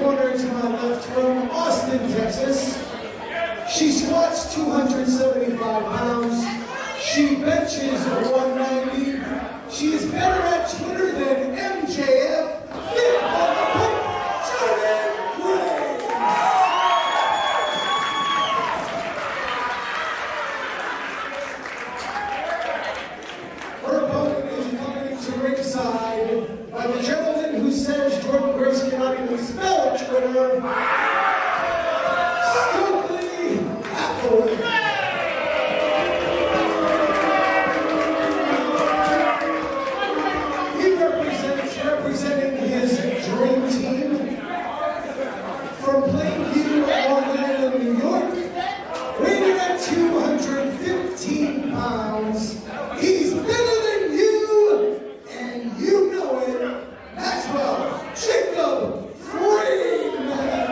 corner to my left from Austin, Texas. She squats 275 pounds. She benches 190. She is better at Twitter than MJF. Fit on the pump, Jordan Grace. Her opponent is coming to ringside by the gentleman who says Jordan Grace cannot even spell Twitter. Representing his dream team from Plainview, Long Island, New York, weighing at 215 pounds. He's better than you, and you know it. Maxwell Jacob Freeman.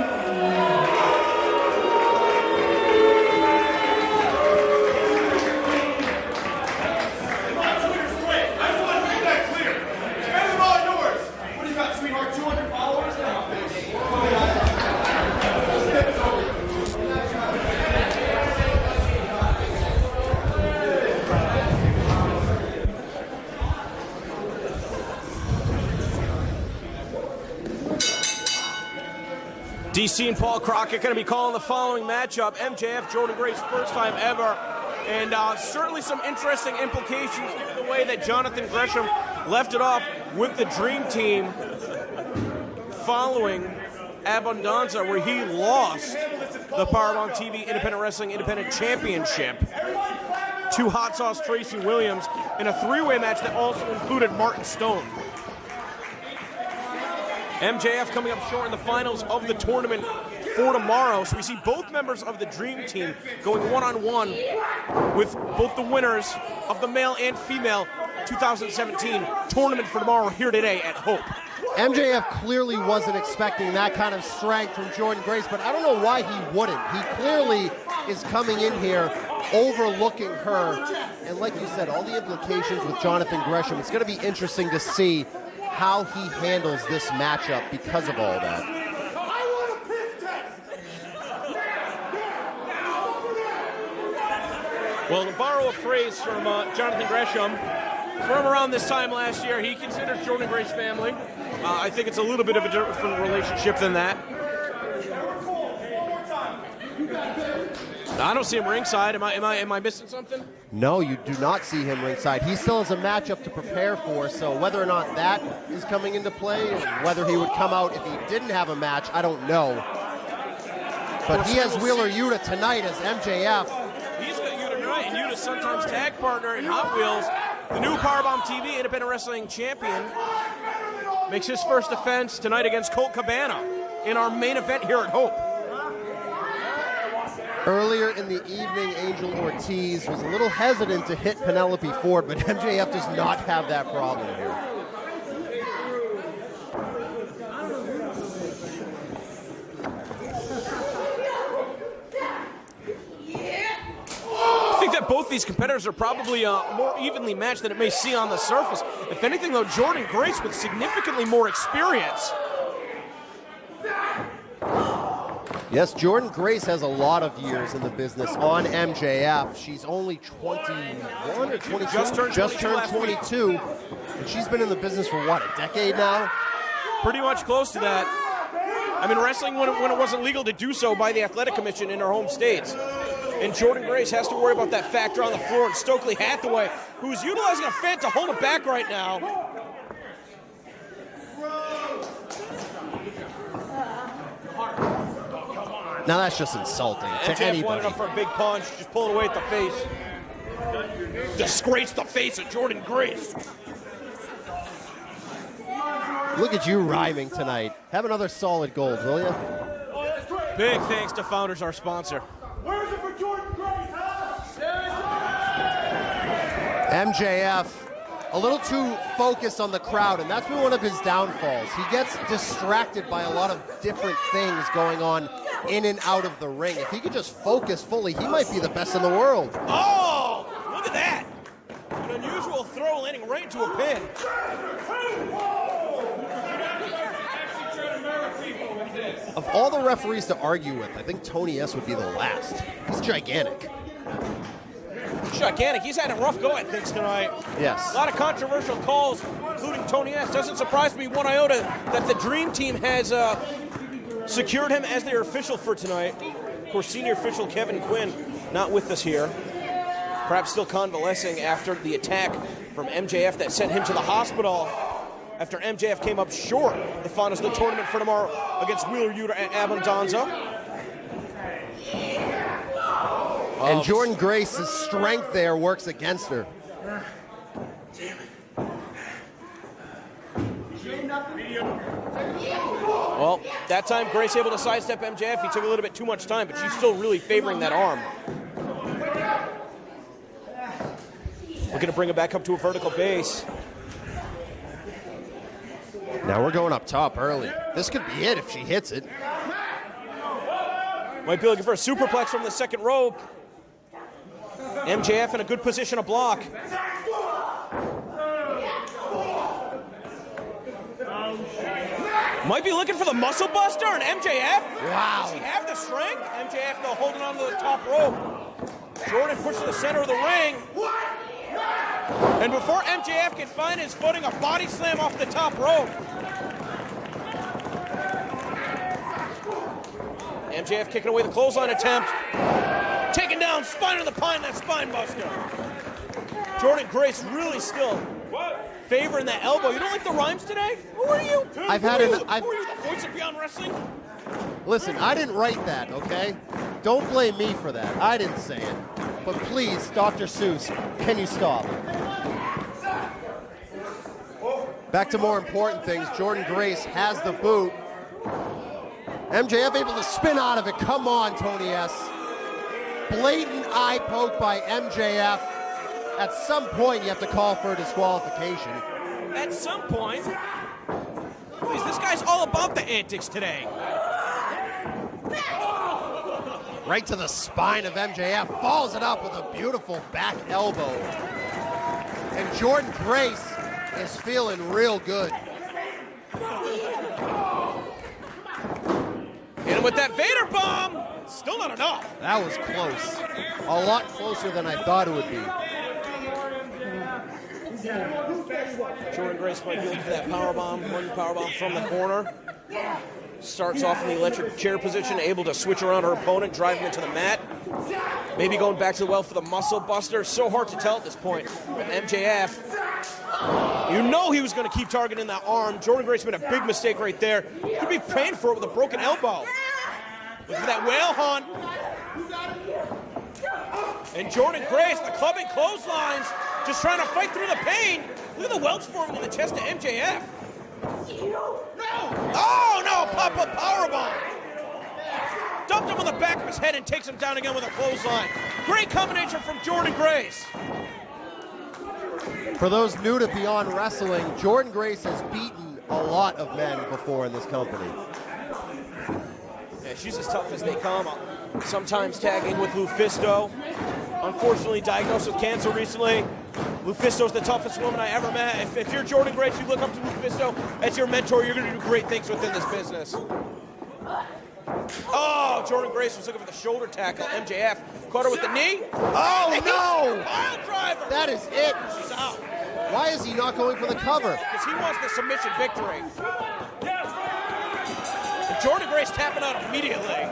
DC and Paul Crockett going to be calling the following matchup. MJF, Jordan Grace, first time ever. And certainly some interesting implications given the way that Jonathan Gresham left it off with the Dream Team following Abundanza, where he lost the Powerbomb TV Independent Wrestling Independent Championship to Hot Sauce Tracy Williams in a three-way match that also included Martin Stone. MJF coming up short in the finals of the tournament for tomorrow. So we see both members of the Dream Team going one-on-one with both the winners of the male and female 2017 tournament for tomorrow here today at Hope. MJF clearly wasn't expecting that kind of strength from Jordan Grace, but I don't know why he wouldn't. He clearly is coming in here overlooking her. And like you said, all the implications with Jonathan Gresham, it's going to be interesting to see how he handles this matchup because of all that. Well, to borrow a phrase from Jonathan Gresham, from around this time last year, he considers Jordan Grace family. I think it's a little bit of a different relationship than that. I don't see him ringside. Am I missing something? No, you do not see him ringside. He still has a matchup to prepare for, so whether or not that is coming into play, or whether he would come out if he didn't have a match, I don't know. But he has Wheeler Yuta tonight as MJF. He's got Yuta tonight, and Yuta's sometimes tag partner in Hot Wheels. The new Powerbomb TV Independent Wrestling Champion makes his first defense tonight against Colt Cabana in our main event here at Hope. Earlier in the evening, Angel Ortiz was a little hesitant to hit Penelope Ford, but MJF does not have that problem here. I think that both these competitors are probably more evenly matched than it may seem on the surface. If anything, though, Jordan Grace with significantly more experience. Yes, Jordan Grace has a lot of years in the business on MJF. She's only 21 or 22? Just turned 22. And she's been in the business for, what, a decade now? Pretty much close to that. I mean, wrestling when it wasn't legal to do so by the Athletic Commission in her home states. And Jordan Grace has to worry about that factor on the floor. And Stokely Hathaway, who's utilizing a Fed to hold it back right now. Now that's just insulting to anybody. Went up for a big punch, just pull it away at the face. Disgrace the face of Jordan Grace. Look at you rhyming tonight. Have another solid gold, will you? Big thanks to Founders, our sponsor. Where's it for Jordan Grace, huh? MJF, a little too focused on the crowd, and that's been one of his downfalls. He gets distracted by a lot of different things going on in and out of the ring. If he could just focus fully, he might be the best in the world. Oh, look at that. An unusual throw landing right into a pin. Of all the referees to argue with, I think Tony S would be the last. He's gigantic. Gigantic. He's had a rough go at things tonight. Yes. A lot of controversial calls, including Tony S. Doesn't surprise me one iota that the Dream Team has secured him as their official for tonight. Of course, senior official Kevin Quinn not with us here. Perhaps still convalescing after the attack from MJF that sent him to the hospital after MJF came up short the finals of the tournament for tomorrow against Wheeler Yuta and Abundanza. And Jordan Grace's strength there works against her. Well, that time Grace able to sidestep MJF. He took a little bit too much time, but she's still really favoring that arm. Looking to bring it back up to a vertical base. Now we're going up top early. This could be it if she hits it. Might be looking for a superplex from the second rope. MJF in a good position to block. Might be looking for the muscle buster and MJF. Wow. Does he have the strength? MJF though holding on to the top rope. Jordan pushed to the center of the ring. And before MJF can find his footing, a body slam off the top rope. MJF kicking away the clothesline attempt. Taking down Spine of the Pine, that spine buster. Jordan Grace really still favoring that elbow. You don't like the rhymes today? Who are you? Who are you, the voice of Beyond Wrestling? Listen, I didn't write that, okay? Don't blame me for that. I didn't say it. But please, Dr. Seuss, can you stop? Back to more important things. Jordan Grace has the boot. MJF able to spin out of it. Come on, Tony S. Blatant eye poke by MJF. At some point, you have to call for a disqualification. At some point? Please, this guy's all about the antics today. Right to the spine of MJF. Follows it up with a beautiful back elbow. And Jordan Grace is feeling real good. Hit him with that Vader bomb. Still not enough. That was close. A lot closer than I thought it would be. Jordan Grace might be looking for that powerbomb, running powerbomb from the corner. Starts off in the electric chair position, able to switch around her opponent, drive him into the mat. Maybe going back to the well for the muscle buster. So hard to tell at this point. With MJF, you know he was going to keep targeting that arm. Jordan Grace made a big mistake right there. Could be paying for it with a broken elbow. Look for that whale hunt. And Jordan Grace, the clubbing clotheslines, just trying to fight through the pain. Look at the welts forming in the chest of MJF. Oh no, pop-up powerbomb. Dumped him on the back of his head and takes him down again with a clothesline. Great combination from Jordan Grace. For those new to Beyond Wrestling, Jordan Grace has beaten a lot of men before in this company. Yeah, she's as tough as they come. Sometimes tagging with Lufisto. Unfortunately diagnosed with cancer recently. Lufisto's the toughest woman I ever met. If you're Jordan Grace, you look up to Lufisto as your mentor, you're going to do great things within this business. Oh, Jordan Grace was looking for the shoulder tackle. MJF caught her with the knee. Oh, no! Pile driver. That is it. She's out. Why is he not going for the cover? Because he wants the submission victory. And Jordan Grace tapping out immediately.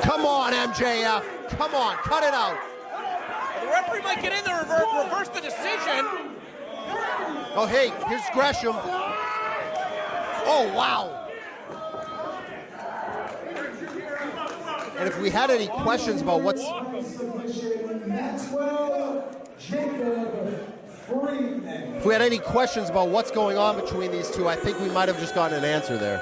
Come on, MJF. Come on, cut it out. The referee might get in there and reverse the decision. Oh, hey, here's Gresham. Oh, wow. And if we had any questions about what's... If we had any questions about what's going on between these two, I think we might have just gotten an answer there.